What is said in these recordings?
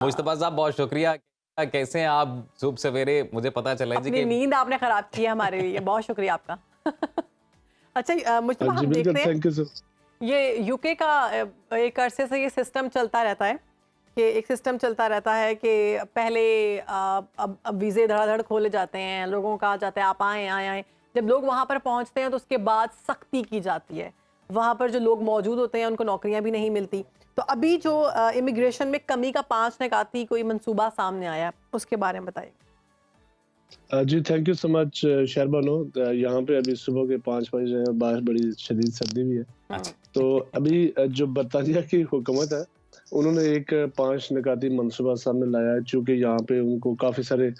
मुस्तफा साहब बहुत शुक्रिया। कैसे हैं आप? सुबह सवेरे मुझे पता चला जी अपनी कि नींद आपने खराब की है हमारे लिए, बहुत शुक्रिया आपका। अच्छा मुस्तफा, जी हम बिल्कुल, देखते हैं थैंक यू सर। ये यूके का एक अरसे से ये सिस्टम चलता रहता है कि एक सिस्टम चलता रहता है कि पहले अब वीज़े धड़ाधड़ खोले जाते हैं, लोगों का जाता है आप आएँ आएँ आएँ। जब लोग वहाँ पर पहुँचते हैं तो उसके बाद सख्ती की जाती है, वहाँ पर जो लोग मौजूद होते हैं उनको नौकरियाँ भी नहीं मिलती। तो अभी जो इमिग्रेशन में कमी का 5 निकाती कोई मंसूबा सामने आया, उसके बारे में बताइए। जी thank you so much Shehrbano. यहाँ पे अभी सुबह के 5 बजे जो है बाहर बड़ी शदीद सर्दी भी है। अच्छा। तो अभी जो बरतानिया की हुकूमत है, उन्होंने एक 5 निकाती मंसूबा सामने लाया है, चूँकि यहाँ पे उनको काफ़ी सारे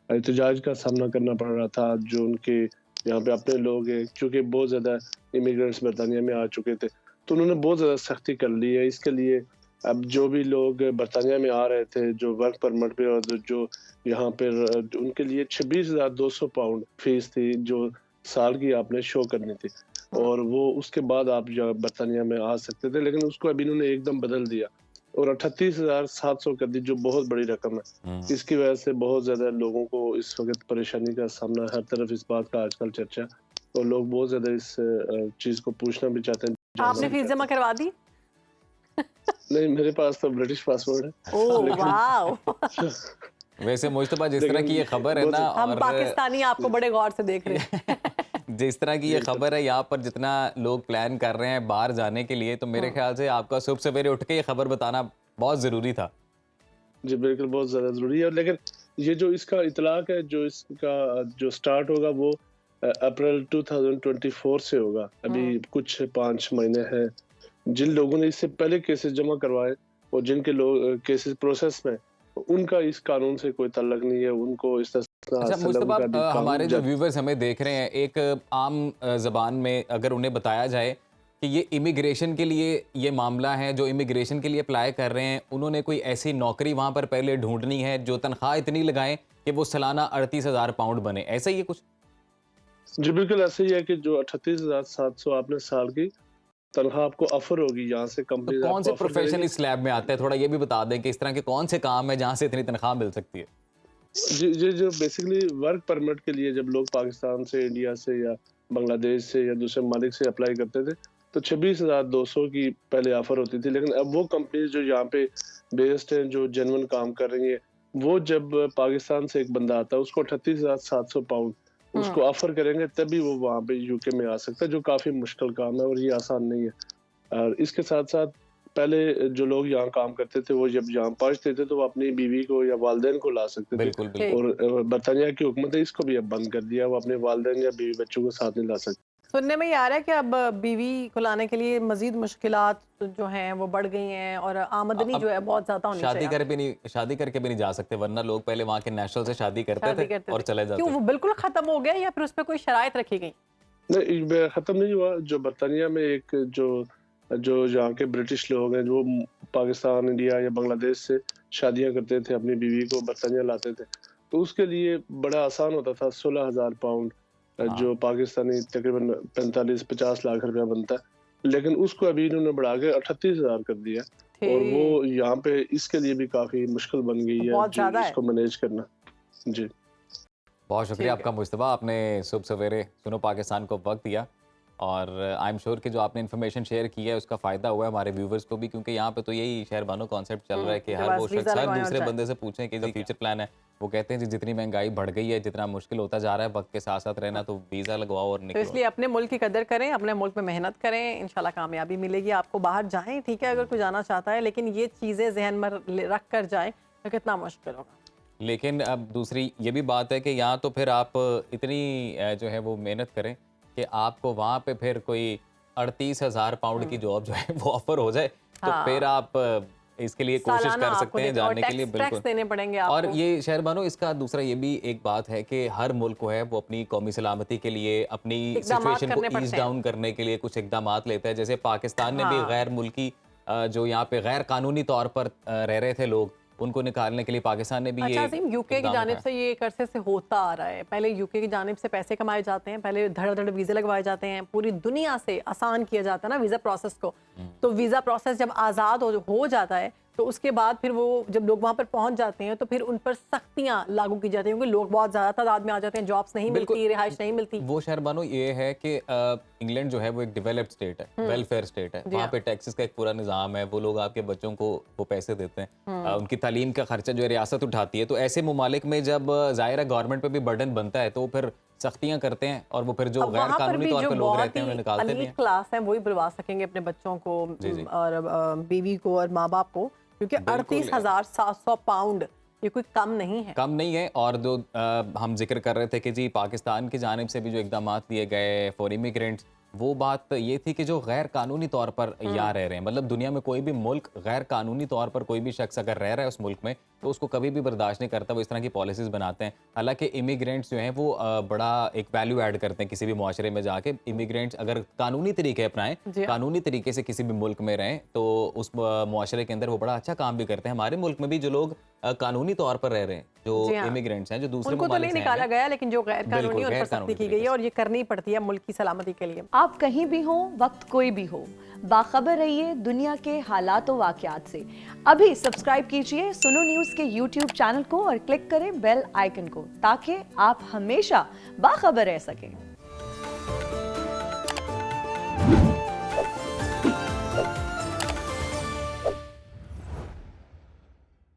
एहतजाज का सामना करना पड़ रहा था। जो उनके यहाँ पे अपने लोग हैं, चूँकि बहुत ज़्यादा इमिग्रेंट्स बरतानिया में आ चुके थे, तो उन्होंने बहुत ज़्यादा सख्ती कर ली है। इसके लिए अब जो भी लोग बरतानिया में आ रहे थे, जो वर्क परमिट पे और जो यहाँ पर उनके लिए 26,200 पाउंड फीस थी, जो साल की आपने शो करनी थी। और वो उसके बाद आप बरतानिया में आ सकते थे, लेकिन उसको अभी इन्होंने एकदम बदल दिया और 38,700 कर दी, जो बहुत बड़ी रकम है। इसकी वजह से बहुत ज़्यादा लोगों को इस वक्त परेशानी का सामना, हर तरफ इस बात का आजकल चर्चा है और लोग बहुत ज़्यादा इस चीज़ को पूछना भी चाहते हैं। आपने फीस जमा करवा दी? नहीं, मेरे पास तो ब्रिटिश पासपोर्ट है। Oh wow! वैसे मुस्तफा जिस तरह की ये खबर है ना, हम और पाकिस्तानी आपको बड़े गौर से देख रहे हैं। जिस तरह की ये खबर है, यहाँ पर जितना लोग प्लान कर रहे हैं बाहर जाने के लिए, तो मेरे ख्याल से आपका सुबह सवेरे उठ के ये खबर बताना बहुत ज़रूरी था। जी बिल्कुल, बहुत ज़्यादा ज़रूरी है। लेकिन ये जो इसका इतलाक है, जो इसका जो स्टार्ट होगा वो अप्रैल 2024 से होगा। अभी कुछ 5 महीने हैं। जिन लोगों ने इससे पहले केसेस जमा करवाए और जिनके लोग केसेस प्रोसेस में, उनका इस कानून से कोई ताल्लुक नहीं है। उनको इस अच्छा मुस्तफा, हमारे जो व्यूवर्स हमें देख रहे हैं, एक आम ज़बान में अगर उन्हें बताया जाए कि ये इमिग्रेशन के लिए ये मामला है, जो इमिग्रेशन के लिए अप्लाई कर रहे हैं, उन्होंने कोई ऐसी नौकरी वहाँ पर पहले ढूंढनी है जो तनख्वाह इतनी लगाएं कि वो सालाना 38,000 पाउंड बने, ऐसा ही है कुछ? जी बिल्कुल ऐसे ही है कि जो 38,700 आपने साल की तनख्वाह आपको ऑफर होगी यहाँ से, तो कंपनी कौन से आपको ऑफर प्रोफेशन करेंगी। इस स्लैब में आते हैं? थोड़ा ये भी बता दें कि इस तरह के कौन से काम है जहाँ से इतनी तनख्वाह मिल सकती है? जी जी, जो बेसिकली वर्क परमिट के लिए जब लोग पाकिस्तान से, इंडिया से या बांग्लादेश से या दूसरे ममालिक से अप्लाई करते थे, तो 26,200 की पहले ऑफर होती थी। लेकिन अब वो कंपनीज जो यहाँ पे बेस्ड हैं, जो जेन्युइन काम कर रही है, वो जब पाकिस्तान से एक बंदा आता है, उसको 38,700 पाउंड उसको ऑफर करेंगे, तभी वो वहाँ पे यूके में आ सकता है, जो काफी मुश्किल काम है और ये आसान नहीं है। और इसके साथ साथ पहले जो लोग यहाँ काम करते थे, वो जब यहाँ पहुंचते थे तो वो अपनी बीवी को या वालिदैन को ला सकते थे। बिल्कुल बिल्कुल। और बरतानिया की हुकूमत है इसको भी अब बंद कर दिया, वो अपने वालिदैन या बीवी बच्चों को साथ नहीं ला सकते। सुनने में ये आ रहा है कि अब बीवी को लाने के लिए मजीद मुश्किलात जो हैं वो बढ़ गई हैं और आमदनी अब जो है बहुत ज़्यादा होनी चाहिए। शादी करके भी नहीं जा सकते, वरना लोग पहले वहाँ के नेशनल से शादी करते थे और चले जाते क्यों, थे। वो बिल्कुल ख़त्म हो गया या फिर उस पर कोई शराइत रखी गई? नहीं, खत्म नहीं हुआ। जो बरतानिया में एक जो जो यहाँ के ब्रिटिश लोग हैं, जो पाकिस्तान, इंडिया या बांग्लादेश से शादियां करते थे, अपनी बीवी को बरतानिया लाते थे, तो उसके लिए बड़ा आसान होता था। 16,000 पाउंड जो पाकिस्तानी तकरीबन 45-50 लाख रुपया बनता है, लेकिन उसको अभी इन्होंने बढ़ा के 38,000 कर दिया और वो यहाँ पे इसके लिए भी काफी मुश्किल बन गई है जो इसको मैनेज करना। जी बहुत शुक्रिया आपका मुस्तफा, आपने सुबह सवेरे सुनो पाकिस्तान को वक्त दिया और आई एम श्योर कि जो आपने इन्फॉर्मेशन शेयर की है उसका फ़ायदा हुआ है हमारे व्यूवर्स को भी, क्योंकि यहाँ पे तो यही शहरबानो कॉन्सेप्ट चल रहा है कि हर वो शख्स हर दूसरे बंदे से पूछें कि फ्यूचर प्लान है। वो कहते हैं जी जितनी महंगाई बढ़ गई है, जितना मुश्किल होता जा रहा है वक्त के साथ साथ रहना, तो वीज़ा लगवाओ और तो निकलो। इसलिए अपने मुल्क की कदर करें, अपने मुल्क में मेहनत करें, इंशाल्लाह कामयाबी मिलेगी आपको। बाहर जाएं, ठीक है, अगर कोई जाना चाहता है, लेकिन ये चीज़ें जहन में रख कर जाएं तो कितना मुश्किल होगा। लेकिन अब दूसरी ये भी बात है कि यहाँ तो फिर आप इतनी जो है वो मेहनत करें कि आपको वहाँ पे फिर कोई 38,000 पाउंड की जॉब जो है वो ऑफर हो जाए, तो फिर आप इसके लिए कोशिश कर सकते हैं जानने के लिए। बिल्कुल देने पड़ेंगे आपको। और ये शहरबानो, इसका दूसरा ये भी एक बात है कि हर मुल्क को है वो अपनी कौमी सलामती के लिए, अपनी सिचुएशन को ईज डाउन करने के लिए कुछ इकदामात लेता है। जैसे पाकिस्तान ने भी गैर मुल्की जो यहाँ पे गैर कानूनी तौर पर रह रहे थे लोग, उनको निकालने के लिए पाकिस्तान ने भी अच्छा अजीम, यूके की जानिब से ये एक अरसे से होता आ रहा है। पहले यूके की जानिब से पैसे कमाए जाते हैं, पहले धड़ धड़ वीज़े लगवाए जाते हैं, पूरी दुनिया से आसान किया जाता है ना वीज़ा प्रोसेस को। तो वीज़ा प्रोसेस जब आज़ाद हो जाता है تو اس کے بعد پھر وہ جب لوگ وہاں پر پہنچ جاتے ہیں تو پھر ان پر سختیاں لاگو کی جاتی ہیں کیونکہ لوگ بہت زیادہ تعداد میں آ جاتے ہیں, جابس نہیں ملتی, رہائش نہیں ملتی. وہ شہر بانو یہ ہے کہ انگلینڈ جو ہے وہ ایک ڈیولپڈ اسٹیٹ ہے, ویلفیئر اسٹیٹ ہے, وہاں پہ ٹیکسز کا ایک پورا نظام ہے, وہ لوگ آپ کے بچوں کو وہ پیسے دیتے ہیں, ان کی تعلیم کا خرچہ جو ہے ریاست اٹھاتی ہے. تو ایسے ممالک میں جب ظاہر ہے گورنمنٹ پہ بھی برڈن بنتا ہے تو پھر سختیاں کرتے ہیں, اور وہ پھر جو غیر قانونی طور پہ لوگ رہتے ہیں انہیں نکالتے بھی ہیں. کلاس ہیں وہی بلوا سکیں گے اپنے بچوں کو اور بیوی کو اور ماں باپ کو, کیونکہ 38,700 پاؤنڈ یہ کوئی کم نہیں ہے, کم نہیں ہے. اور جو ہم ذکر کر رہے تھے کہ جی پاکستان کی جانب سے بھی جو اقدامات لیے گئے فار امیگرینٹس, وہ بات یہ تھی کہ جو غیر قانونی طور پر یہاں رہ رہے ہیں, مطلب دنیا میں کوئی بھی ملک غیر قانونی طور پر کوئی بھی شخص اگر رہ رہا ہے اس ملک میں تو اس کو کبھی بھی برداشت نہیں کرتا, وہ اس طرح کی پالیسیز بناتے ہیں. حالانکہ امیگرینٹس جو ہیں وہ بڑا ایک ویلیو ایڈ کرتے ہیں کسی بھی معاشرے میں جا کے. امیگرینٹس اگر قانونی طریقے اپنائیں, قانونی طریقے سے کسی بھی ملک میں رہیں تو اس معاشرے کے اندر وہ بڑا اچھا کام بھی کرتے ہیں. ہمارے ملک میں بھی جو لوگ قانونی طور پر رہ رہے ہیں, جو امیگرینٹس ہیں, جو دوسرے ان کو تو نہیں نکالا گیا, لیکن جو غیر قانونی ان پر سختی کی گئی ہے اور یہ کرنی پڑتی ہے ملک کی سلامتی کے لیے. آپ کہیں بھی ہوں, وقت کوئی بھی ہو, باخبر رہیے دنیا کے حالات و واقعات سے. ابھی سبسکرائب کیجئے سنو نیوز کے یوٹیوب چینل کو اور کلک کریں بیل آئیکن کو تاکہ آپ ہمیشہ باخبر رہ سکیں.